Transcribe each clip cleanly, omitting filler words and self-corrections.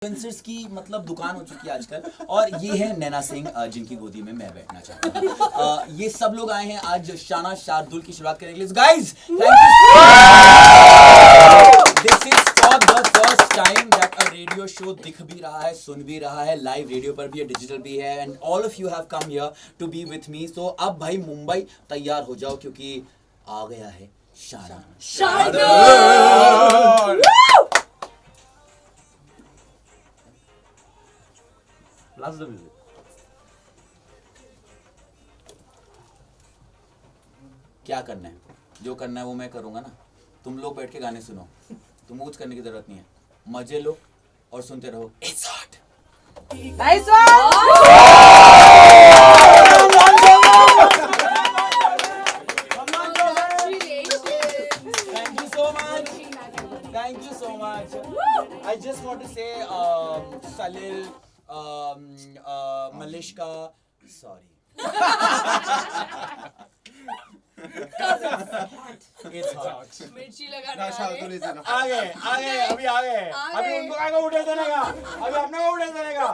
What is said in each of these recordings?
Influencers की मतलब दुकान हो चुकी है आजकल। और ये है नैना सिंह जिनकी गोदी में मैं बैठना चाहता हूँ। ये सब लोग आए हैं आज शाना शार्दुल की शुरुआत करने के लिए। Guys this is for the first time that a radio show दिख भी रहा है, सुन भी रहा है, लाइव रेडियो पर भी है, डिजिटल भी है, and all of you have come here to be with me. So अब भाई मुंबई तैयार हो जाओ क्योंकि आ गया है शाना शार्दुल। क्या करना है, जो करना है वो मैं करूंगा ना। तुम लोग बैठ के गाने सुनो, तुमको कुछ करने की जरूरत नहीं है, मजे लो और सुनते रहो। It's hot. Nice one. Thank you so much. Thank you so much. I just want to say Salil, Malishka, sorry. It's hot. मिर्ची लगाने वाले आ गए अभी उनको आएगा उठे देने का, अभी अपने को उठे देने का।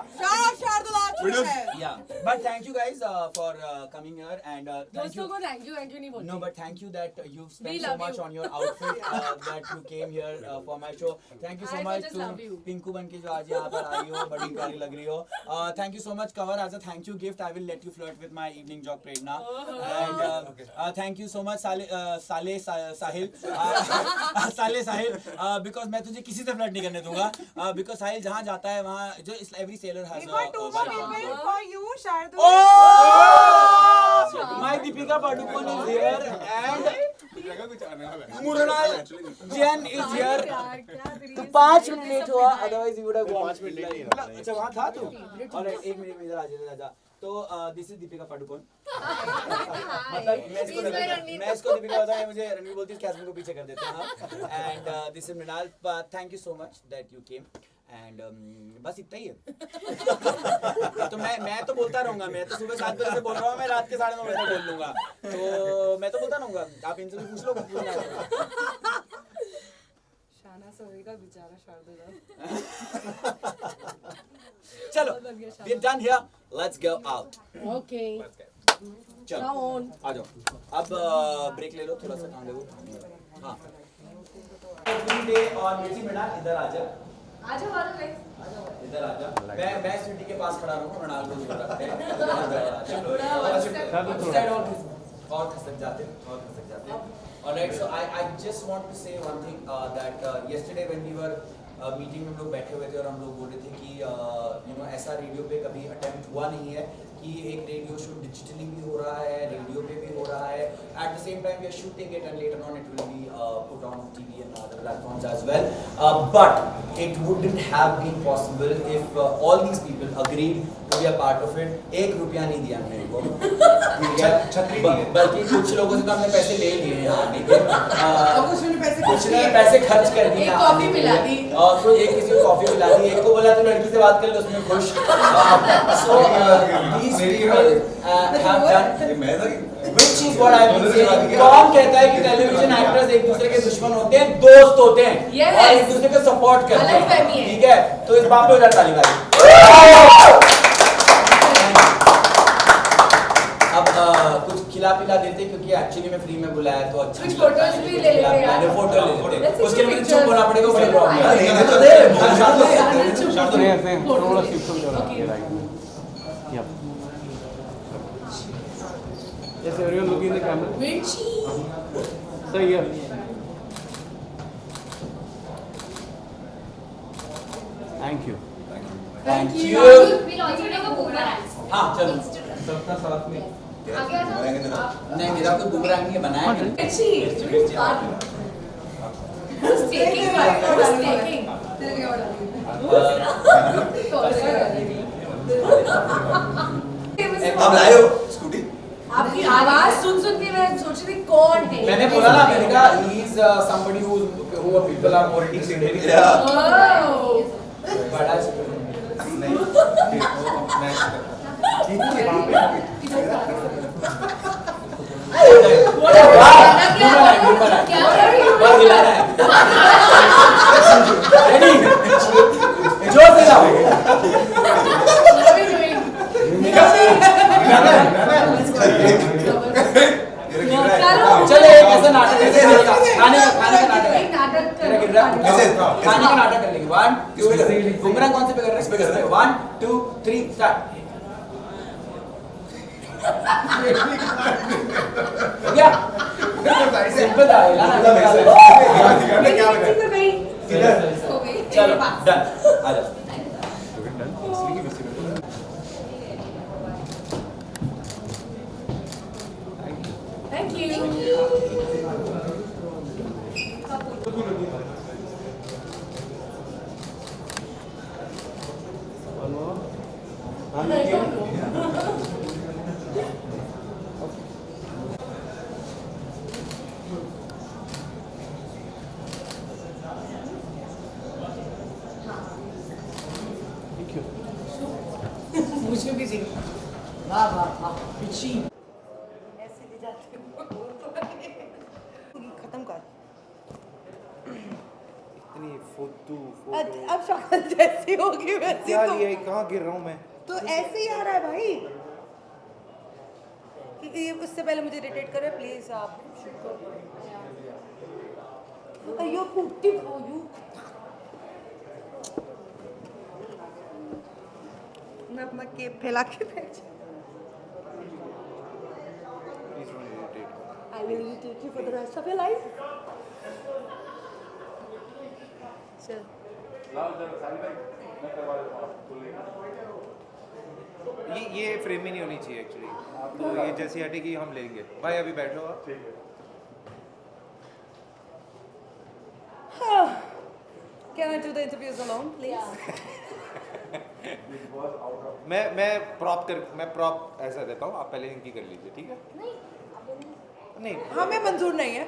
शार्दुल आ चुका है। Yeah, but thank you guys for coming here and thank दोस्तों you. को थैंक यू नहीं बोलते। No, but thank you that you've We spent so love much you. on your outfit that you came here for my show. Thank you so I much just to love you. Pinku बन के जो आज यहाँ पर आई हो, बड़ी प्यारी लग रही हो। Thank you so much Cover, as a thank you gift I will let you flirt with my evening jog Prerna. And thank you so much Sahil because मैं तुझे किसी से फ्लर्ट नहीं करने दूंगा because साहिल जहाँ जाता है वहाँ जो every sailor has We got two more people for you, Shardul. Oh! My Deepika Padukone is here and Murunal Jain is here. तो 5 मिनट लेट हुआ, otherwise you would have gone 5 minute late. अच्छा वहाँ था तू? और 1 minute इधर आजा। तो दिस इज दीपिका पादुकोण। मतलब मैं इसको दीपिका बताया, मुझे रणवीर बोलती है कैस्मिन को पीछे कर देते हैं। And this is Mrinal. Thank you so much that you came and बस इतना ही है। तो मैं तो बोलता रहूंगा, मैं तो सुबह 7 बजे से बोल रहा हूँ, मैं रात के 9:30 बजे बोल लूंगा, तो मैं तो बोलता रहूंगा। आप इनसे भी पूछ लो, पूछना है। शाना सोएगा बेचारा शार्दुल। चलो we are done here, let's go out. Okay चलो on. आ जाओ। अब ब्रेक ले लो, थोड़ा सा काम ले लो। हाँ और मिर्ची मृणाल इधर आ जा। आजा इधर आ जा। मैं स्वीटी के पास खड़ा रहूंगा, मृणाल को दूर रखते हैं। और खसक जाते। Alright, so I just want to say one thing that yesterday when we were meeting में हम लोग बैठे हुए थे और हम लोग बोल रहे थे कि ऐसा रेडियो पे कभी अटेम्प्ट हुआ नहीं है कि एक रेडियो शो डिजिटली भी हो रहा है, रेडियो पे भी हो रहा है, at the same time we are shooting it and later on it will be put on TV and other platforms as well, but it wouldn't have been possible if all these people agreed to be a part of it. 1 रुपया नहीं दिया मेरे को, बल्कि कुछ लोगों से तो हमने पैसे ले लिए हैं आने के, कुछ ने पैसे खर्च कर दिए, एक कॉफी पिला दी, और तो एक किसी को कॉफी पिला दी, एक को बोला तो लड़की से बात कर लो, उसमें खुश। So these people have done which is what I mean saying। कौन कहता है कि टेलीविजन एक्टर्स एक दूसरे के दुश्मन होते हैं? दोस्त होते हैं और एक दूसरे को सपोर्ट करते हैं, ठीक है? तो इस बात पे हो जाता ताली बाजी। अब कुछ खिला पिला देते क्योंकि एक्चुअली मैं फ्री में बुलाया तो अच्छा, कुछ फोटोज भी ले लेते हैं, फोटो ले लेते, उसके लिए मुझे चुप होना पड़ेगा, बड़ी प्रॉब्लम है। Yes, everyone looking in the camera. मिर्ची So here. Thank you. Thank you. We'll also take a boomerang. हाँ चलो। सबका साथ में। आगे आ जाओ आप। नहीं मेरा तो बुमरैंग नहीं बनाया है। मिर्ची स्टेकिंग अब लाए हो स्कूटी? आपकी आवाज सुन के मैं सोच रही थी कौन है। मैंने बोला ना, मैंने कहा he is somebody who people are more interested in। बड़ा नहीं क्या जो देगा What are you doing? चलो चले एक ऐसा नाटक ऐसे करेगा खाने का नाटक है एक नाटक तेरा गिर रहा ऐसे खाने का नाटक कर लेंगे 1 2 बुमरांग कौन से पे कर रहे हैं 1 2 3 स्टार्ट हो गया सिंपल था यार क्या बना तो गई किधर हो गई चलो तेरे पास। डन आ जाओ Thank you. मुझे भी दी वाह वाह वाह पिची ऐसे ले जाती हूँ खत्म कर इतनी फुद्दू अब शक्ल जैसी होगी वैसी क्या तो लिया कहाँ गिर रहा हूँ मैं तो ऐसे ही आ रहा है भाई ये उससे पहले मुझे इरिटेट करे प्लीज आप शूट करो अयो कुत्ती फॉर यू मैं अपना केप फैला के बैठ please don't irritate I will irritate you for the rest of your life. चल ये फ्रेम ही नहीं होनी चाहिए एक्चुअली तो ये जैसी हटेगी हम लेंगे भाई अभी बैठो आप Can I do the interviews alone, please? मैं प्रॉप ऐसा देता हूँ आप पहले इनकी कर लीजिए ठीक है नहीं हमें मंजूर नहीं है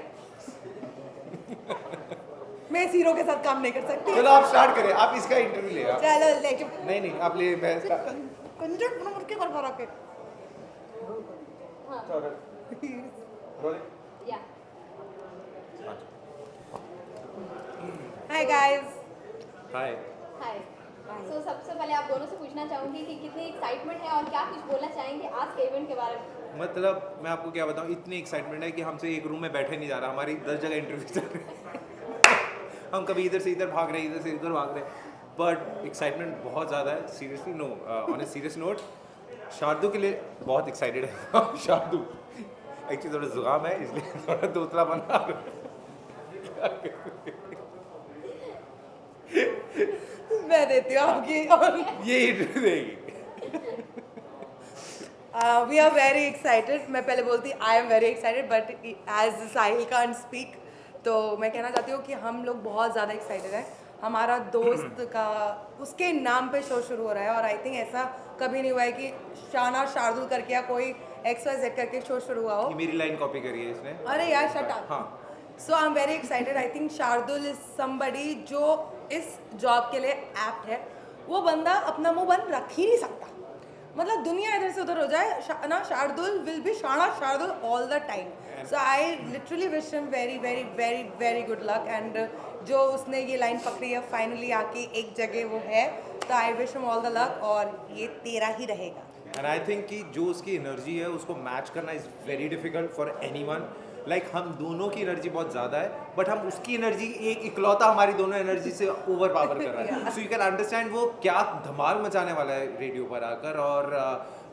मैं इस हीरो के साथ काम नहीं कर सकती चलो आप स्टार्ट करें आप इसका इंटरव्यू ले आप चलो लेके नहीं आप ले मैं कंजर नंबर के कर रहा के Yeah. Hi guys hi Hi. So सबसे पहले आप दोनों से पूछना चाहूंगी कि कितनी एक्साइटमेंट है और क्या कुछ बोलना चाहेंगे आज के इवेंट के बारे में। मतलब मैं आपको क्या बताऊँ इतनी एक्साइटमेंट है कि हमसे एक रूम में बैठे नहीं जा रहा हमारी 10 जगह इंटरव्यू चल रहे हैं हम कभी इधर से इधर भाग रहे हैं इधर से इधर भाग रहे हैं बट एक्साइटमेंट बहुत ज़्यादा है seriously no on a serious note Shardul के लिए बहुत एक्साइटेड है शार्दू एक्चुअली थोड़ा जुकाम है इसलिए थोड़ा दूसरा बना मैं देती हूँ आपकी और ये इंटरव्यू देगी वी आर वेरी एक्साइटेड मैं पहले बोलती I am very excited but as Sahil can't speak तो मैं कहना चाहती हूँ कि हम लोग बहुत ज़्यादा एक्साइटेड हैं हमारा दोस्त का उसके नाम पे शो शुरू हो रहा है और आई थिंक ऐसा कभी नहीं हुआ है कि शाना शार्दुल करके या कोई XYZ करके शो शुरू हुआ हो ये मेरी लाइन कॉपी करी है इसने अरे यार शट अप हाँ so I am very excited I think Shardul is somebody जो इस जॉब के लिए एप्ट है वो बंदा अपना मुंह बंद रख ही नहीं सकता मतलब दुनिया इधर से उधर हो जाए ना शार्दुल विल बी शाना Shardul all the time so I literally wish him very very very very good luck and जो उसने ये लाइन पकड़ी है फाइनली आके एक जगह वो है तो आई wish him all the luck और ये तेरा ही रहेगा एंड आई थिंक कि जो उसकी एनर्जी है उसको मैच करना is very difficult for anyone like हम दोनों की एनर्जी बहुत ज़्यादा है बट हम उसकी एनर्जी एक इकलौता हमारी दोनों एनर्जी से ओवर पावर कर रहा है सो यू कैन अंडरस्टैंड वो क्या धमाल मचाने वाला है रेडियो पर आकर और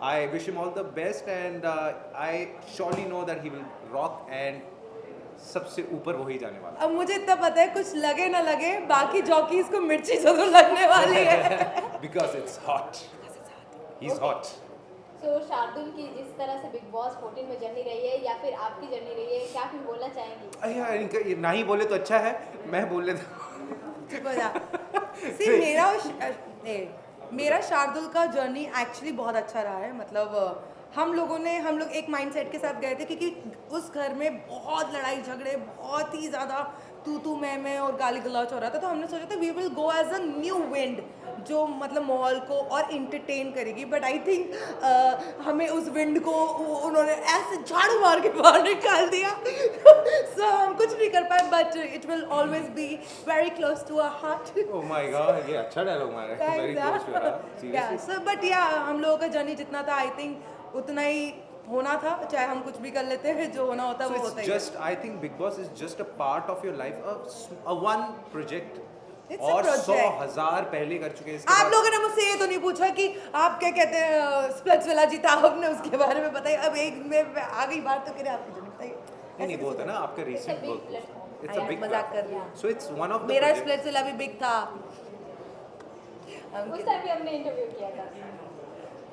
आई wish him all the best and I surely know that he will rock and सबसे ऊपर वही जाने वाला अब मुझे इतना पता है कुछ लगे ना लगे बाकी जॉकीज को मिर्ची जरूर लगने वाली है because it's hot he is hot So Shardul की जिस तरह से बिग बॉस 14 में जर्नी रही है या फिर आपकी जर्नी रही है क्या कुछ बोलना चाहेंगी? यार इनका ये ना ही बोले तो अच्छा है मैं बोल लेता सी मेरा शार्दुल का जर्नी एक्चुअली बहुत अच्छा रहा है मतलब हम लोग एक माइंडसेट के साथ गए थे क्योंकि उस घर में बहुत लड़ाई झगड़े बहुत ही ज़्यादा तू मैं और गाली गलौच हो रहा था, तो हमने सोचा था we will go as a new wind जो मतलब माहौल को और इंटरटेन करेगी, बट आई थिंक हमें उस विंड को उन्होंने ऐसे झाड़ू मार के बाहर निकाल दिया सो हम कुछ नहीं कर पाए, but it will always be very close to our heart. Oh my god, ये अच्छा डायलॉग मारा है, very close to your heart, seriously. So but yeah हम लोगों का जर्नी जितना था आई थिंक उतना ही होना था, चाहे हम कुछ भी कर लेते हैं, जो होना होता है वो होता ही है। Just I think big boss is just a part of your life, a one project, It's a और project. 100,000 पहले कर चुके हैं इसके आप बाद। लोगों ने मुझसे ये तो नहीं पूछा कि आप क्या कहते हैं स्प्लट्स वाला जीता, आपने उसके बारे में बताइए। अब एक में आ गई बात तो करें आप मुझे बताइए। नहीं वो होता है ना आपका recent big work, platform. It's a big मजाक कर रही हूँ। So it's one of the मेरा स्प्लट्स वाला भी बिग था। उस टाइम भी हमने इंटरव्यू किया था।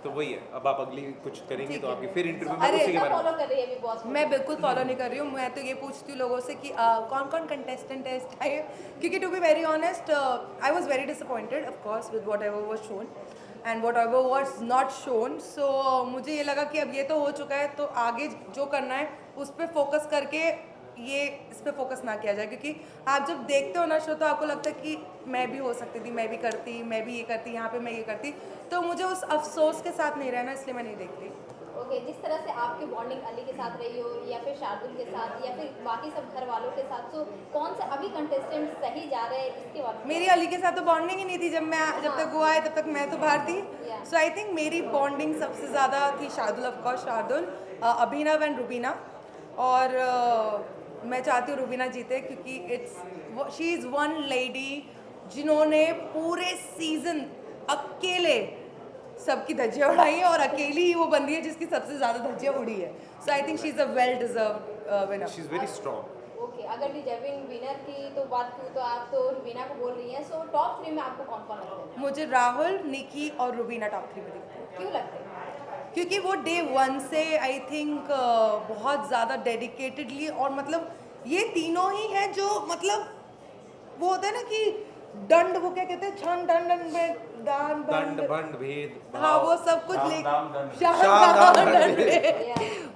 तो वही है, अब आप अगली कुछ करेंगे ठीक तो है। आपकी फिर इंटरव्यू में अरे, उसी के बारे में। फॉलो कर रही है अभी बॉस। मैं बिल्कुल फॉलो नहीं कर रही हूँ, मैं तो ये पूछती हूँ लोगों से कि कौन कौन कंटेस्टेंट है इस टाइम, क्योंकि to be very honest I was very disappointed of course with whatever was shown and whatever was not shown. So मुझे ये लगा कि अब ये तो हो चुका है, तो आगे जो करना है उस पर फोकस करके ये इस पे फोकस ना किया जाए, क्योंकि आप जब देखते हो ना शो तो आपको लगता है कि मैं भी हो सकती थी, मैं भी करती, मैं भी ये करती, यहाँ पे मैं ये करती, तो मुझे उस अफसोस के साथ नहीं रहना, इसलिए मैं नहीं देखती। ओके, जिस तरह से आपकी बॉन्डिंग अली के साथ रही हो या फिर शार्दुल के साथ या फिर बाकी सब घर वालों के साथ, तो कौन सा अभी कंटेस्टेंट सही जा रहे हैं इसके बारे में? मेरी अली के साथ तो बॉन्डिंग ही नहीं थी, जब तक वो आए तब तक मैं तो बाहर थी। सो आई थिंक मेरी बॉन्डिंग सबसे ज़्यादा थी Shardul, of course Shardul, Abhinav and Rubina, और मैं चाहती हूँ रुबीना जीते, क्योंकि शी इज़ वन लेडी जिन्होंने पूरे सीजन अकेले सबकी धज्जियाँ उड़ाई हैं, और अकेली ही वो बंदी है जिसकी सबसे ज़्यादा धज्जियाँ उड़ी है। So I think she is a well deserved winner. She is very strong. Okay, अगर डिजर्विंग विनर की तो बात करूँ तो आप तो रुबीना को बोल रही हैं, सो टॉप 3 में आपको कौन कौन लगता है? मुझे राहुल, निकी और रुबीना टॉप 3 में दिखते हैं, क्यों लगते हैं? क्योंकि वो डे 1 से आई थिंक बहुत ज़्यादा डेडिकेटेडली, और मतलब ये तीनों ही हैं जो मतलब वो होता है ना कि दंड, वो क्या कहते हैं, छन दंड में दान दंड बंड भेद, हाँ वो सब कुछ शाम दाम दंड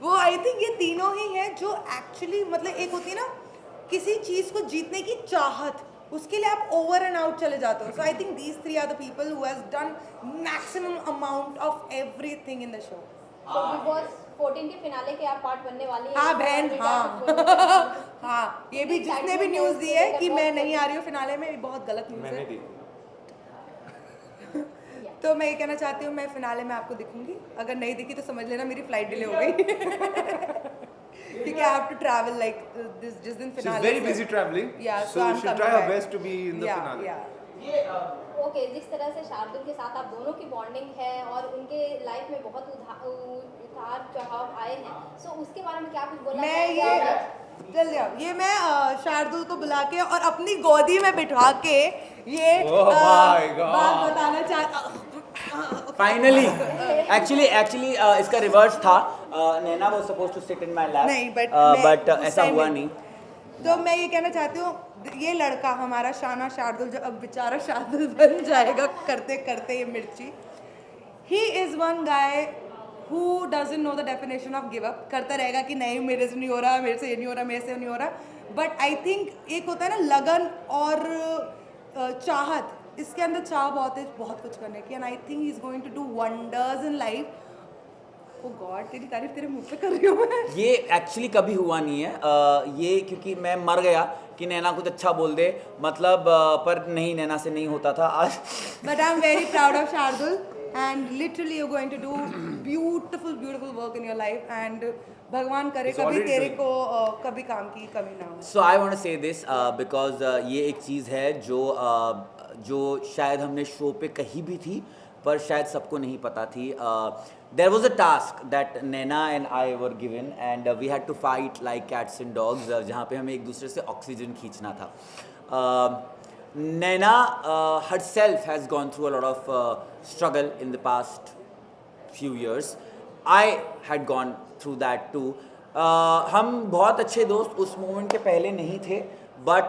वो आई थिंक ये तीनों ही हैं जो एक्चुअली मतलब एक होती है ना किसी चीज को जीतने की चाहत, उसके लिए आप ओवर एंड आउट चले जाते हो। So I think these 3 are the people who has done maximum amount of everything in the show. तो बिग बॉस 14 के फिनाले के आप पार्ट बनने वाली हैं? हाँ बहन, हाँ हाँ, ये भी जिसने भी न्यूज़ दी है कि मैं नहीं आ रही हूँ फिनाले में, ये बहुत गलत न्यूज़ मैंने है। दी। तो मैं ये कहना चाहती हूँ मैं फिनाले में आपको दिखूंगी, अगर नहीं दिखी तो समझ लेना मेरी फ्लाइट डिले हो गई क्योंकि I have to travel like this जिस दिन She's finale very busy traveling, Yeah, so I'm she'll coming try her back. best to be in the finale. Okay, जिस तरह से शार्दुल के साथ आप दोनों की बॉन्डिंग है और उनके लाइफ में बहुत उतार चढ़ाव आए हैं, सो उसके बारे में क्या कुछ बोलना मैं चाहेंगे? ये चल जाओ, ये मैं शार्दुल को बुला के और अपनी गोदी में बिठा के ये Oh my God. बात बताना चाहता फाइनली एक्चुअली इसका रिवर्स था, Naina was supposed to sit in my lap, नहीं, बट उस ऐसा time हुआ में- नहीं। तो मैं ये कहना चाहती हूँ ये लड़का हमारा शाना शार्दुल जो अब बेचारा शार्दुल बन जाएगा करते करते ये मिर्ची, he is one guy who doesn't know the definition of give up, करता रहेगा कि नहीं मेरे से नहीं हो रहा, मेरे से ये नहीं हो रहा, मेरे से नहीं हो रहा, बट आई थिंक एक होता है ना लगन और चाहत, इसके अंदर चाह बहुत है बहुत कुछ करने की, and I think he is going to do wonders in life. Oh god, तेरी तारीफ तेरे मुंह पे कर रही हूँ मैं। ये एक्चुअली कभी हुआ नहीं है, ये क्योंकि मैं मर गया कि नैना कुछ अच्छा बोल दे, मतलब पर नहीं, नैना से नहीं होता था आज। But I'm very proud of Shardul, and literally you're going to do beautiful work in your life, and भगवान करे He's कभी already तेरे doing. को कभी काम की कमी ना हो। So I want to say this because ये एक चीज़ है जो शायद हमने शो पे कही भी थी पर शायद सबको नहीं पता थी। There was a task that Naina and I were given and we had to fight like cats and dogs, जहाँ पे हमें एक दूसरे से ऑक्सीजन खींचना था। नैना herself has gone through a lot of struggle in the past few years. I had gone through that too. हम बहुत अच्छे दोस्त उस मोमेंट के पहले नहीं थे, बट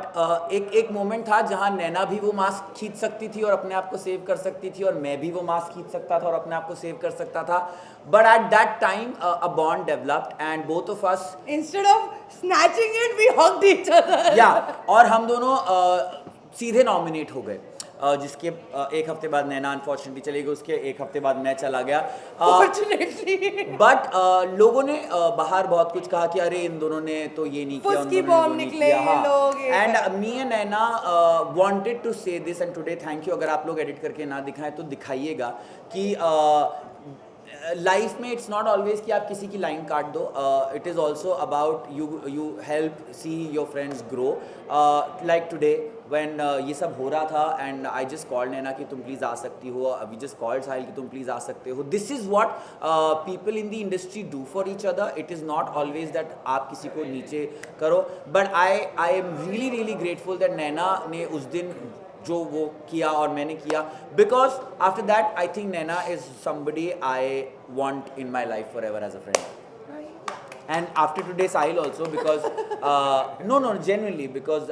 एक मोमेंट था जहाँ नैना भी वो मास्क खींच सकती थी और अपने आप को सेव कर सकती थी, और मैं भी वो मास्क खींच सकता था और अपने आप को सेव कर सकता था. But at that time a bond developed and both of us, Instead of snatching it, we hugged each other. या और हम दोनों सीधे नॉमिनेट हो गए. जिसके एक हफ्ते बाद नैना अनफॉर्चुनेटली चली गई, उसके एक हफ्ते बाद मैं चला गया. Fortunately. बट लोगों ने बाहर बहुत कुछ कहा कि अरे इन दोनों ने तो ये नहीं किया, उन फुसकी दोनों ने वो बॉम्ब नहीं निकले किया. ये लोग, ये and me and Naina wanted to say this and today thank you. अगर आप लोग एडिट करके ना दिखाएं तो दिखाइएगा कि लाइफ में इट्स नॉट ऑलवेज कि आप किसी की लाइन काट दो. It is also about you help see your friends grow. Like today when ये सब हो रहा था एंड आई जस्ट कॉल्ड नैना कि तुम प्लीज़ आ सकती हो. वी जस्ट कॉल्ड साहिल कि तुम प्लीज़ आ सकते हो. This is what people in the industry do for each other. It is not always that आप किसी को नीचे करो. But I am really grateful that Naina ने उस दिन जो वो किया और मैंने किया, because after that I think Naina is somebody I want in my life forever as a friend. And after today Sahil also, because no genuinely, because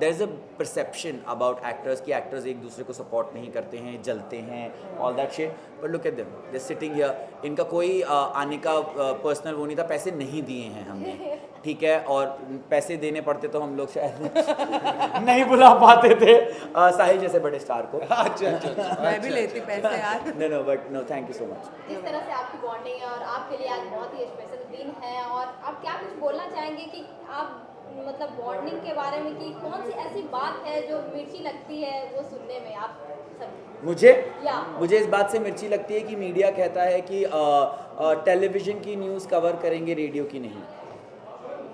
there's a perception about actors कि actors एक दूसरे को support नहीं करते हैं, जलते हैं, all that shit. But look at them, they're sitting here. इनका कोई आने का पर्सनल वो नहीं था, पैसे नहीं दिए हैं हमने, ठीक है, और पैसे देने पड़ते तो हम लोग शायद नहीं बुला पाते थे साहिल जैसे बड़े स्टार को. अच्छा. मैं भी लेती पैसे यार. No, but no, thank you so much. जिस तरह से आपकी बॉन्डिंग है और आपके लिए आज बहुत ही स्पेशल दिन है, और आप क्या कुछ बोलना चाहेंगे कि आप मतलब बॉन्डिंग के बारे में, कि कौन सी ऐसी बात है जो मिर्ची लगती है वो सुनने में आप सब? मुझे इस बात से मिर्ची लगती है कि मीडिया कहता है कि टेलीविज़न की न्यूज़ कवर करेंगे, रेडियो की नहीं.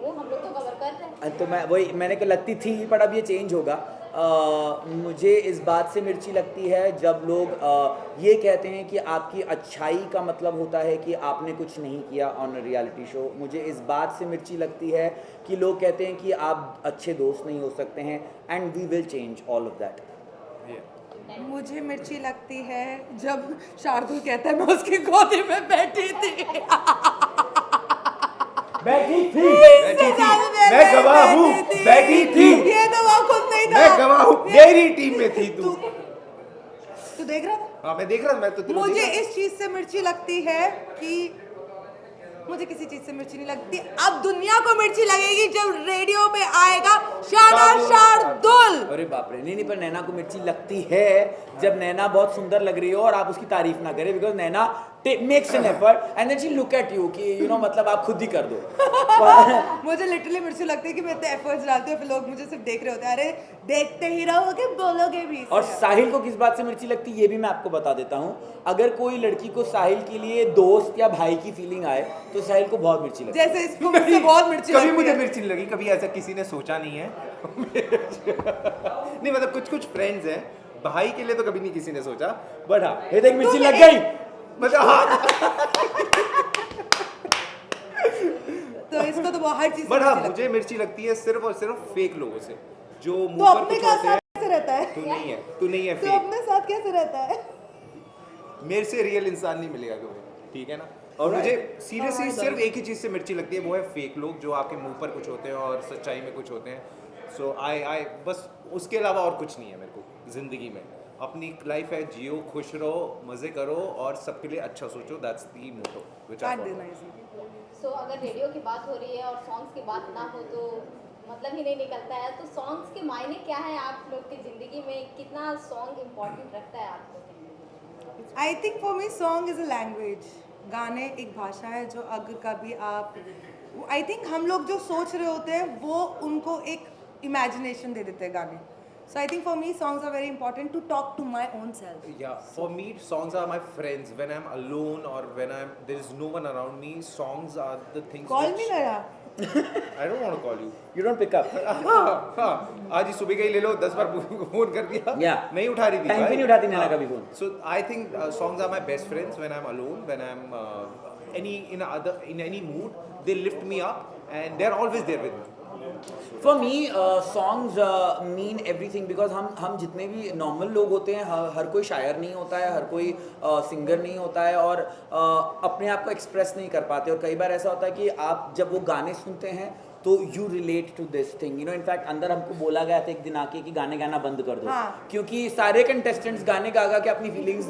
वो हम लोग तो कवर कर रहे हैं. तो मैंने कहा लगती थी, पर अब ये चेंज होगा. मुझे इस बात से मिर्ची लगती है जब लोग ये कहते हैं कि आपकी अच्छाई का मतलब होता है कि आपने कुछ नहीं किया ऑन अ रियलिटी शो. मुझे इस बात से मिर्ची लगती है कि लोग कहते हैं कि आप अच्छे दोस्त नहीं हो सकते हैं, and we will change all of that. मुझे मिर्ची लगती है जब शार्दुल कहता है मैं उसकी गोदी में बैठी थी. बैठी थी. मैं गवाह हूँ, बैठी थी. ये तो वो खुद नहीं था. मैं गवाह हूँ, मेरी टीम में थी तू. तू देख रहा था? हाँ मैं देख रहा था. मैं तो मुझे इस चीज से मिर्ची लगती है कि मुझे किसी चीज से मिर्ची नहीं लगती. अब दुनिया को मिर्ची लगेगी जब रेडियो पे आएगा शार्दुल. अरे बाप रे, नहीं पर नैना को मिर्ची लगती है जब नैना बहुत सुंदर लग रही हो और आप उसकी तारीफ ना करें, because Naina makes an effort and then she look at you कि मतलब आप खुद ही कर दो. मुझे लिटरली मिर्ची लगती है कि मैं इतने एफर्ट्स डालती हूँ, फिर लोग मुझे सिर्फ देख रहे होते हैं. अरे देखते ही रहोगे, बोलोगे भी. और साहिल को किस बात से मिर्ची लगती है ये भी मैं आपको बता देता हूँ. अगर कोई लड़की को साहिल के लिए दोस्त या भाई की फीलिंग आए तो साहिल को बहुत मिर्ची लगती है. जैसे इसको मुझसे बहुत मिर्ची कभी लगती मुझे है. मिर्ची नहीं लगी, कभी ऐसा किसी ने सोचा नहीं है. नहीं मतलब कुछ फ्रेंड्स हैं, भाई के लिए तो कभी नहीं किसी ने सोचा. बट हाँ ये देख मिर्ची लग गई. मतलब हाँ. तो इसको तो बहुत हर चीज बट हाँ मुझे मिर्ची लगती है सिर्फ और सिर्फ फेक लोगों से जो तो मुंह पर अपने कुछ का होते हैं. साथ कैसे रहता है? तू नहीं है तो फेक. अपने साथ कैसे रहता है? मेरे से रियल इंसान नहीं मिलेगा कभी, ठीक है ना. और मुझे सीरियसली सिर्फ एक ही चीज़ से मिर्ची लगती है, वो है फेक लोग जो आपके मुंह पर कुछ होते हैं और सच्चाई में कुछ होते हैं. सो आई बस उसके अलावा और कुछ नहीं है मेरे को ज़िंदगी में. अपनी लाइफ है, जियो, खुश रहो, मज़े करो और सबके लिए अच्छा सोचो. That's the motto which I follow. So अगर रेडियो की बात हो रही है और सॉन्ग्स की बात ना हो तो मतलब ही नहीं निकलता है. तो सॉन्ग्स के मायने क्या है आप लोग की ज़िंदगी में? कितना सॉन्ग इम्पोर्टेंट रखता है आपको? I think for me song is a language. गाने एक भाषा है जो अगर कभी आप, आई थिंक हम लोग जो सोच रहे होते हैं वो उनको एक इमेजिनेशन दे देते हैं गाने. So I think for me songs are very important to talk to my own self. Yeah, for me songs are my friends. When I'm alone or when there is no one around me, songs are the things. Call me Naya. I don't want to call you. You don't pick up. हाँ, आज ही सुबह का ही ले लो, 10 बार phone कर दिया. Yeah. नहीं उठा रही थी. टाइम पे नहीं उठाती नैना कभी phone. So I think songs are my best friends when I'm alone, when I'm in any mood. They lift me up and they're always there with me. For me songs mean everything because हम जितने भी normal लोग होते हैं, हर कोई शायर नहीं होता है, हर कोई सिंगर नहीं होता है और अपने आप को एक्सप्रेस नहीं कर पाते. और कई बार ऐसा होता है कि आप जब वो गाने सुनते हैं तो you relate to this thing, you know. In fact अंदर हमको बोला गया था एक दिन आके कि गाने गाना बंद कर दो, हाँ। क्योंकि सारे कंटेस्टेंट्स गाने गा गा के अपनी फीलिंग्स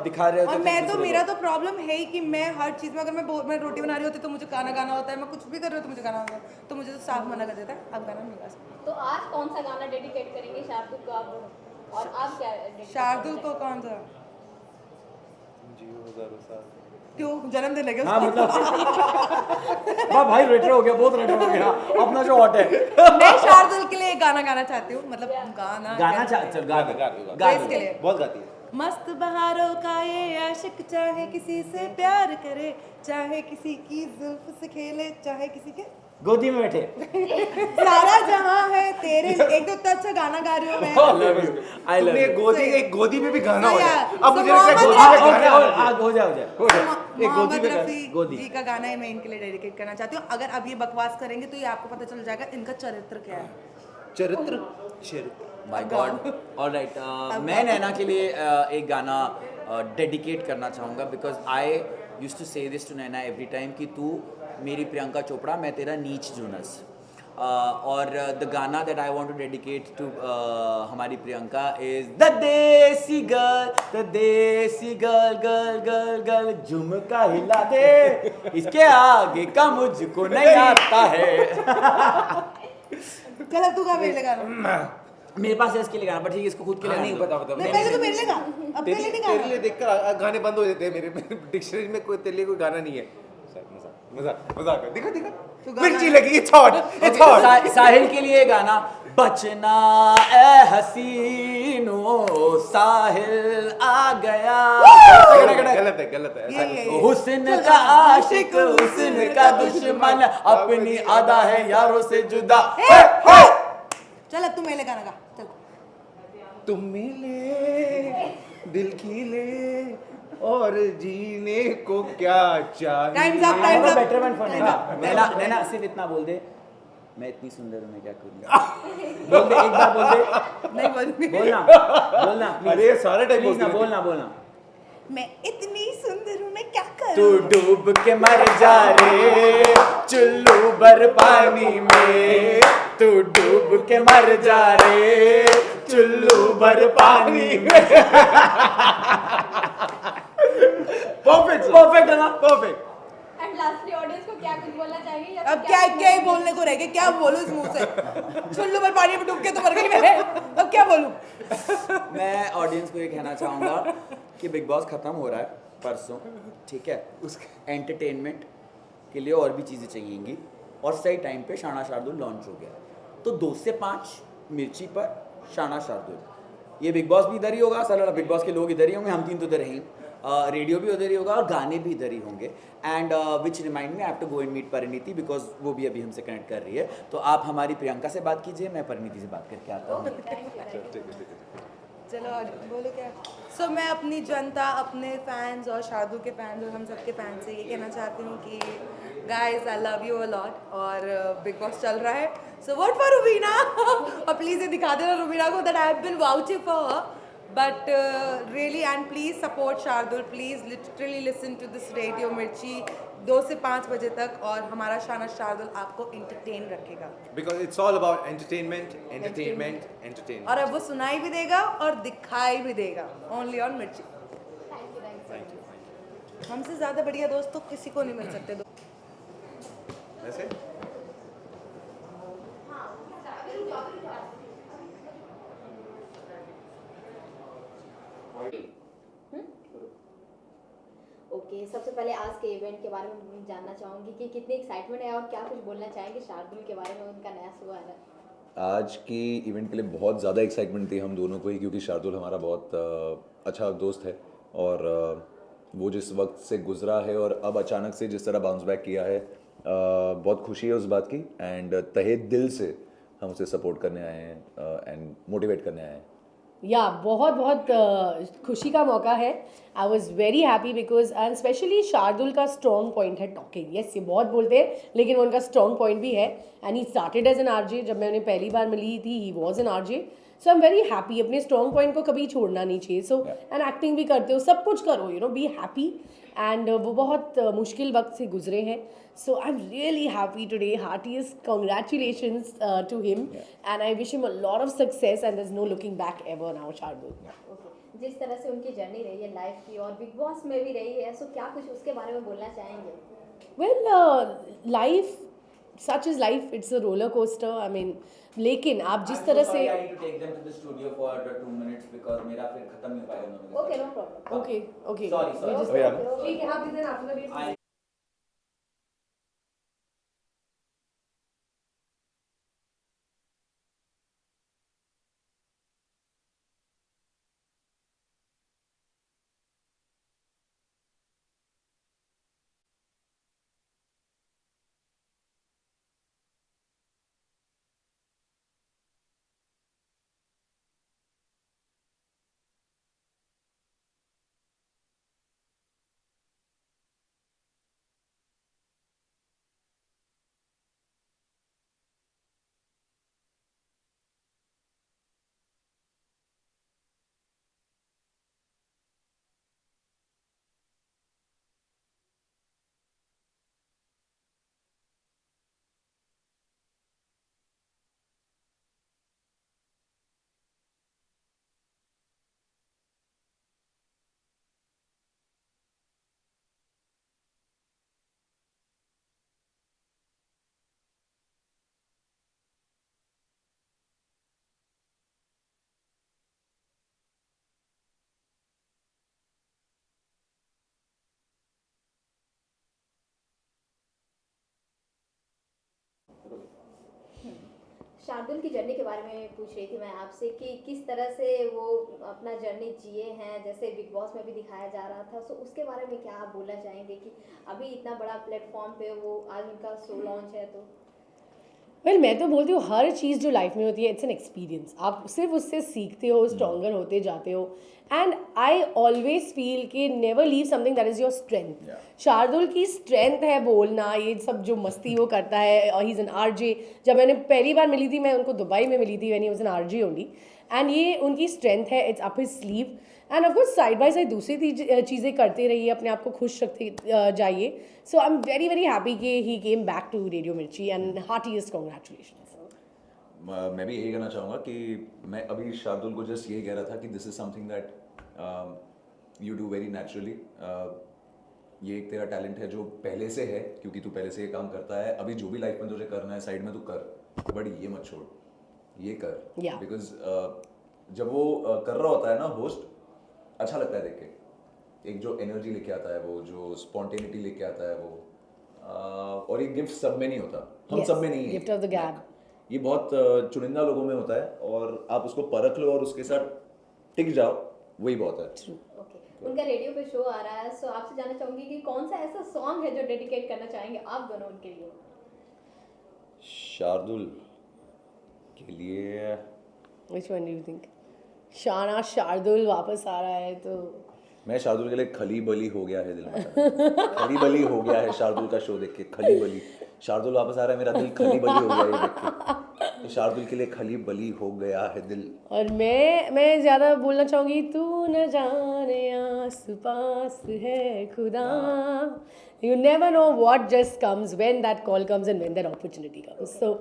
दिखा रहे होते और थे मैं तो दूसरे मेरा को। तो प्रॉब्लम है ही कि मैं हर चीज़ में, अगर मैं रोटी बना रही होती तो मुझे गाना गाना होता है, मैं कुछ भी कर रही हूँ तो मुझे गाना होता है, तो मुझे तो साफ मना कर देता है, अब गाना नहीं गा सकते। तो आज कौन सा गाना डेडिकेट करेंगे शार्दुल को आप, और आप क्या dedicate शार्दुल करना को कौन था? जियो हजारों साल। क्यों जन्मदिन है क्या हाँ उसका? मतलब वाह भाई, रेट्रो हो गया, बहुत रेट्रो हो गया अपना जो हॉट है। मैं शार्दुल के लिए एक गाना गाना चाहती हूँ, मतलब गाना गाना क्या? चल गा दे, गा दो, गा दो। गा तो इसके दे। लिए बहुत गाती है। मस्त बहारों का ये आशिक, चाहे किसी से प्यार करे, चाहे किसी की जुल्फ से खेले, चाहे किसी के गोदी में बैठे। सारा जहां है तेरे। एक तो इतना अच्छा गाना गा रही हूँ मैं। I love you, I love तुमने you। एक गोदी में भी गाना तो हो यार, जाए। अब तो मुझे लगता है मोहम्मद गोदी में ओके, गाना हो जाए हो जाए। एक गोदी मोहम्मद में रफी गोदी। जी का गाना है, मैं इनके लिए डेडिकेट करना चाहती हूँ। अगर अब ये बकवास करेंगे तो ये आपको पता चल जाएगा इनका चरित्र क्या है। चरित्र माय गॉड। ऑलराइट, मैं नैना के लिए एक गाना डेडिकेट करना चाहूँगा, because I used to say this to Naina every time कि तू मेरी प्रियंका चोपड़ा, मैं तेरा नीच जूनस। और द गाना that I want to dedicate to हमारी Priyanka is the desi girl girl girl girl झुमका हिला दे, इसके आगे का मुझको नहीं आता है। चल अब तू गा मेरे लिए गाना। मेरे पास है इसके लिए गाना, बट ठीक है, इसको खुद के लिए नहीं गाना बता नहीं, पहले तो मेरे लिए गा, अब मेरे लिए नहीं तेरे गाना। लिए देखकर गाने बंद हो जाते हैं मेरे डिक्शनरी में। कोई तेरे लिए कोई गाना नहीं है। मजाक दिखा दिखा तू गाना मिर्ची लगी, इट्स हॉट इट्स हॉट। साहिल के लिए गाना, बचना ए हसीनो साहिल आ गया। गलत है ये हुस्न का आशिक हुस्न का दुश्मन, अपनी अदा है यारों से जुदा। चल अब तू मेरे लिए गाना गा, चल। तुम मिले दिल खिले और जीने को क्या चाहिए। Time's up, time's up. Betterment for Naina. Naina सिर्फ इतना बोल दे, मैं इतनी सुंदर हूँ, मैं क्या करूँगा। बोल दे, एक बार बोल दे। नहीं बोलूंगी। बोलना please। अरे सारे टाइम Please ना बोलना। मैं इतनी सुंदर हूँ, मैं क्या करूँ? तू डूब के मर जा रे चुल्लू भर पानी में, तू डूब के मर जा रे चुल्लू भर पानी में। परफेक्ट है ना, परफेक्ट। एंड लास्टली ऑडियंस को क्या कुछ बोलना चाहेंगे, या अब फिर क्या ही बोलने को रह गया, क्या बोलूं इस मुंह से? चुल्लू पर पानी में डूब के तो मर गई मैं, अब क्या बोलूं? मैं ऑडियंस को ये कहना चाहूँगा कि बिग बॉस खत्म हो रहा है परसों, ठीक है। उसके एंटरटेनमेंट के लिए और भी चीज़ें चाहिएंगी, और सही टाइम पे शाना शार्दुल लॉन्च हो गया, तो 2 से 5 मिर्ची पर शाना शार्दुल। ये बिग बॉस भी इधर ही होगा, साला बिग बॉस के लोग इधर ही होंगे, हम 3 तो इधर ही, रेडियो भी उधर ही होगा और गाने भी इधर ही होंगे। And which remind me I have to go and meet Parineeti, because वो भी अभी हमसे कनेक्ट कर रही है। तो आप हमारी प्रियंका से बात कीजिए, मैं परिणीति से बात करके आता हूँ। चलो और बोलो क्या। सो मैं अपनी जनता, अपने फैंस और शार्दुल के फैंस और हम सबके फैंस से ये कहना चाहती हूँ कि guys I love you a lot, और बिग बॉस चल रहा है, सो वोट फॉर रुबीना। और प्लीज़ ये दिखा देना रुबीना को that I have been vouching for her, but really and please support Shardul, please literally listen to this radio Mirchi 2 से 5 बजे तक, और हमारा शाना शार्दुल आपको entertain रखेगा। Because it's all about entertainment. और अब वो सुनाई भी देगा और दिखाई भी देगा, only on Mirchi। हमसे ज़्यादा बढ़िया दोस्त तो किसी को नहीं मिल सकते। वैसे ओके, सबसे पहले आज के इवेंट के बारे में जानना चाहूंगी कि कितनी एक्साइटमेंट है, और क्या कुछ बोलना चाहेंगे शार्दुल के बारे में, उनका नया शो है ना। आज की इवेंट के लिए बहुत ज़्यादा एक्साइटमेंट थी हम दोनों को ही, क्योंकि शार्दुल हमारा बहुत अच्छा दोस्त है, और वो जिस वक्त से गुजरा है और अब अचानक से जिस तरह बाउंस बैक किया है, बहुत खुशी है उस बात की। एंड तहे दिल से हम उसे सपोर्ट करने आए हैं एंड मोटिवेट करने आए हैं। या बहुत खुशी का मौका है। आई was very happy because and specially Shardul का स्ट्रॉन्ग पॉइंट है टॉकिंग। यस, ये बहुत बोलते हैं लेकिन वो उनका स्ट्रॉन्ग पॉइंट भी है। And he started as an RJ. जब मैं उन्हें पहली बार मिली थी, he was an RJ. So I am very happy. अपने स्ट्रॉन्ग पॉइंट को कभी छोड़ना नहीं चाहिए. सो एंड एक्टिंग भी करते हो, सब कुछ करो, you know, be happy. And वो बहुत मुश्किल वक्त से गुजरे हैं. So I am really happy today. Heartiest congratulations to him and I wish him a lot of success and there is no looking back ever now. Shardul, okay, जिस तरह से उनकी जर्नी रही है लाइफ की और बिग बॉस में भी रही है, सो क्या कुछ उसके बारे में बोलना चाहेंगे? Well life such is life, it's a roller coaster. I mean, लेकिन आप जिस तरह से I need to take them to the studio for 2 minutes because मेरा फिर खत्म नहीं हो पाएगा उन्होंने. Okay, no problem. Okay okay Sorry. ठीक है, आप इधर आफ्टर द शार्दुल की जर्नी के बारे में पूछ रही थी मैं आपसे कि किस तरह से वो अपना जर्नी जिए हैं, जैसे बिग बॉस में भी दिखाया जा रहा था. सो उसके बारे में क्या आप बोलना चाहेंगे कि अभी इतना बड़ा प्लेटफॉर्म पे वो आज उनका शो लॉन्च है? तो वेल मैं तो बोलती हूँ हर चीज़ जो लाइफ में होती है इट्स एन एक्सपीरियंस. आप सिर्फ उससे सीखते हो, स्ट्रॉन्गर होते जाते हो. एंड आई ऑलवेज फील कि never leave something that is your strength. Shardul की स्ट्रेंथ है बोलना, ये सब जो मस्ती वो करता है. और ही इज़ एन आरजे. जब मैंने पहली बार मिली थी, मैं उनको दुबई में मिली थी, when he was an RJ only. And ये उनकी स्ट्रेंथ है, it's up his sleeve. And of course side by side दूसरी चीज़ें करते रहिए, अपने आप को खुश रखते जाइए. So I am very very happy कि he came back to Radio Mirchi and heartiest congratulation. मैं भी यही कहना चाहूँगा कि मैं अभी शार्दुल को जस्ट यही कह रहा था कि this is something that you do very naturally. ये एक तेरा टैलेंट है जो पहले से है, क्योंकि तू पहले से ये काम करता है. अभी जो भी लाइफ में तुझे करना है साइड में तू कर, बट ये मत छोड़, ये कर. बिकॉज जब वो कर रहा होता है ना होस्ट, अच्छा लगता है देख के. एक जो एनर्जी लेके आता है, वो जो स्पॉन्टेनिटी लेके आता है वो, और ये गिफ्ट सब में नहीं होता. हम सब में नहीं है. गिफ्ट ऑफ द गैब. ये बहुत चुनिंदा लोगों में होता है, और आप उसको परख लो और उसके साथ टिक जाओ, वही बहुत है. ओके, उनका रेडियो पे शो आ रहा है, सो आपसे जानना चाहूंगी कि कौन सा ऐसा सॉन्ग है जो डेडिकेट करना चाहेंगे आप दोनों उनके लिए? शार्दुल के लिए Which one do you think? शाना शार्दुल वापस आ रहा है तो मैं शार्दुल के लिए खली बली हो गया है दिल में. खली बली हो गया है शार्दुल का शो देख के. खली बली, शार्दुल वापस आ रहा है, मेरा दिल खली बली हो गया है देख के. तो शार्दुल के लिए खली बली हो गया है दिल. और मैं ज़्यादा बोलना चाहूँगी, तू न जाने आस पास है खुदा. You never know what just comes when that call comes and when that opportunity comes. So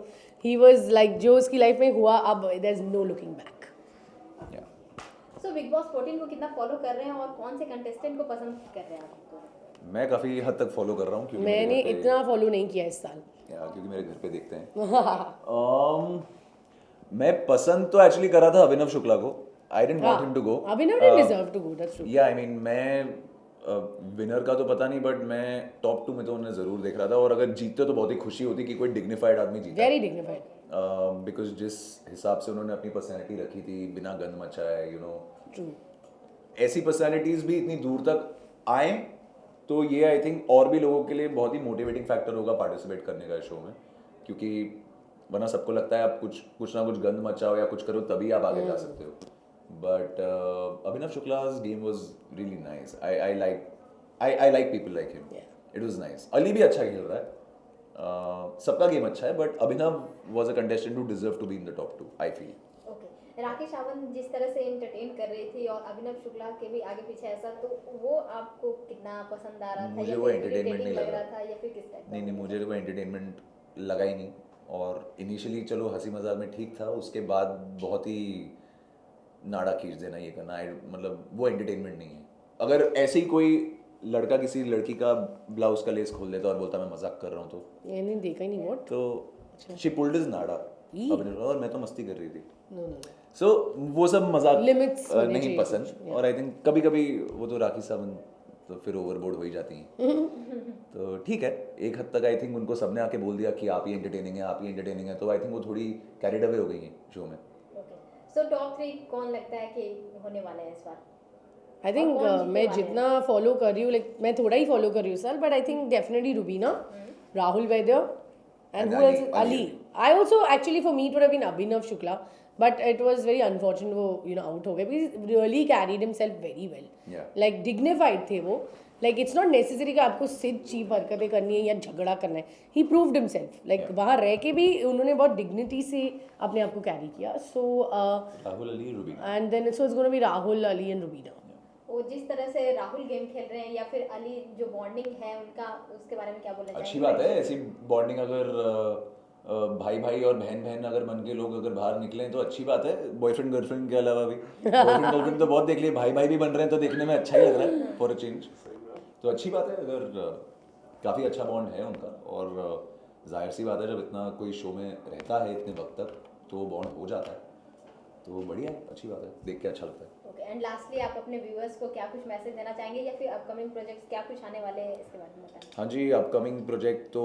he was like, जो उसकी लाइफ में हुआ, अब there's no looking back. So big Boss 14 को कितना फॉलो कर रहे हैं और कौन से कंटेस्टेंट को पसंद कर रहे हैं आप? मैं काफ़ी हद तक फॉलो कर रहा हूँ, क्योंकि मैंने मेरे घर पे- इतना फॉलो नहीं किया इस साल. क्योंकि मेरे घर पे देखते हैं. मैं पसंद तो एक्चुअली कर रहा था अभिनव शुक्ला को. I didn't want him to go. Abhinav didn't deserve to go, that's true. या आई मीन मैं विनर का तो पता नहीं, बट मैं टॉप 2 में तो उन्हें ज़रूर देख रहा था. और अगर जीतते तो बहुत ही खुशी होती कि कोई डिग्निफाइड आदमी जीता. Very dignified. बिकॉज जिस हिसाब से उन्होंने अपनी पर्सनैलिटी रखी थी, बिना गंद मचाए, यू नो, True. ऐसी पर्सनैलिटीज भी इतनी दूर तक आए, तो ये आई थिंक और भी लोगों के लिए बहुत ही मोटिवेटिंग फैक्टर होगा पार्टिसिपेट करने का शो में. क्योंकि वरना सबको लगता है आप कुछ ना कुछ गंद मचाओ या कुछ करो तभी आप आगे जा सकते हो. But Abhinav Shukla's game was really nice. I like people like him. It was nice. Ali भी अच्छा खेल रहा है. सबका गेम अच्छा है, but Abhinav was a contestant who deserve to be in the top 2, I feel. Okay, Rakhi Sawant जिस तरह से एंटरटेन कर रही थी और अभिनव शुक्ला के भी आगे पीछे ऐसा, तो वो आपको कितना पसंद आ रहा था? मुझे या वो फिर entertainment irritating नहीं लग लगा। रहा था या फिर किस टाइप? नहीं मुझे वो एंटरटेनमेंट लगा ही नहीं। और इनिशियली चलो हंसी मजाक में ठीक था, उसके बाद बहुत ही नाड़ा खींच देना ये करना, मतलब वो एंटरटेनमेंट नहीं है। अगर ऐसे ही कोई लड़का किसी लड़की का ब्लाउज का लेस खोल देता और बोलता मैं मजाक कर रहा हूँ ये नहीं देखा ही नहीं व्हाट तो शी पुल्ड हिज नाड़ा ई। और मैं तो मस्ती कर रही थी। नो नो सो वो सब मजाक Limits होने नहीं चाहिए पसंद। कुछ, और आई थिंक कभी कभी वो तो राखी सावंत तो फिर ओवरबोर्ड हो ही जाती हैं। तो ठीक है, एक हद तक आई थिंक उनको सबने आके बोल दिया कि आप ही एंटरटेनिंग है, आप ही एंटरटेनिंग है, तो आई थिंक वो थोड़ी कैरिड अवे हो गई हैं शो में। ओके, सो टॉप 3 कौन लगता है कि होने वाले हैं इस बार? आई थिंक और कौन जीतने मैं वाले जितना फॉलो कर रही हूँ, लाइक मैं थोड़ा ही फॉलो कर रही हूँ sir, but I think definitely Rubina, Rahul Vaidya And and who Ali. else? Ali. I also actually for me it would have been Abhinav Shukla, but it was very unfortunate वो out हो गए because he really carried himself very well. Yeah. Like dignified थे वो. Like it's not necessary कि आपको सिद्ध cheap हरकतें करनी है या झगड़ा करना है. He proved himself. Like वहाँ रह के भी उन्होंने बहुत dignity से अपने आप को कैरी किया. So Rahul Ali Rubina. and then so it's going to be Rahul, Ali and Rubina. वो जिस तरह से राहुल गेम खेल रहे हैं या फिर अली जो बॉन्डिंग है उनका, उसके बारे में क्या बोलना चाहेंगे? अच्छी बात है ऐसी बॉन्डिंग। अगर भाई भाई और बहन बहन अगर बन के लोग अगर बाहर निकले तो अच्छी बात है। बॉयफ्रेंड गर्लफ्रेंड के अलावा भी बॉयफ्रेंड गर्लफ्रेंड तो बहुत देख लिए, भाई भाई भी बन रहे हैं तो देखने में अच्छा ही लग रहा है फॉर अ चेंज। तो अच्छी बात है अगर काफ़ी अच्छा बॉन्ड है उनका। और जाहिर सी बात है जब इतना कोई शो में रहता है इतने वक्त तक तो वो बॉन्ड हो जाता है, तो बढ़िया है, अच्छी बात है, देख के अच्छा लगता है। ओके, एंड लास्टली आप अपने व्यूअर्स को क्या कुछ मैसेज देना चाहेंगे या फिर अपकमिंग प्रोजेक्ट्स क्या कुछ आने वाले हैं इसके बारे में बताएं? हाँ जी, अपकमिंग प्रोजेक्ट तो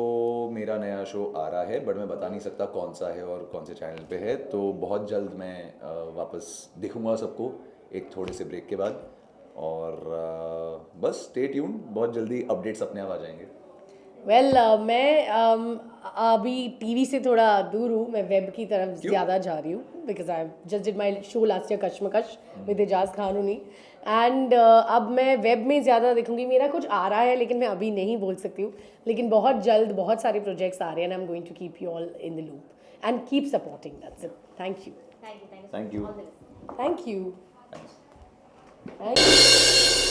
मेरा नया शो आ रहा है, बट मैं बता नहीं सकता कौन सा है और कौन से चैनल पे है। तो बहुत जल्द मैं वापस दिखूंगा सबको एक थोड़े से ब्रेक के बाद। और बस स्टे ट्यून्ड, बहुत जल्दी अपडेट्स अपने आप आ जाएंगे। वेल मैं अभी टीवी से थोड़ा दूर हूँ, मैं वेब की तरफ ज़्यादा जा रही हूँ because I just did my show last year Kashmakash with Eijaz खानूनी एंड अब मैं वेब में ज़्यादा देखूंगी। मेरा कुछ आ रहा है लेकिन मैं अभी नहीं बोल सकती हूँ, लेकिन बहुत जल्द बहुत सारे प्रोजेक्ट्स आ रहे हैं and I am going to keep you all in the loop and keep supporting. That's it. Thank you. Thank you. All the best. Thank you. Thank you.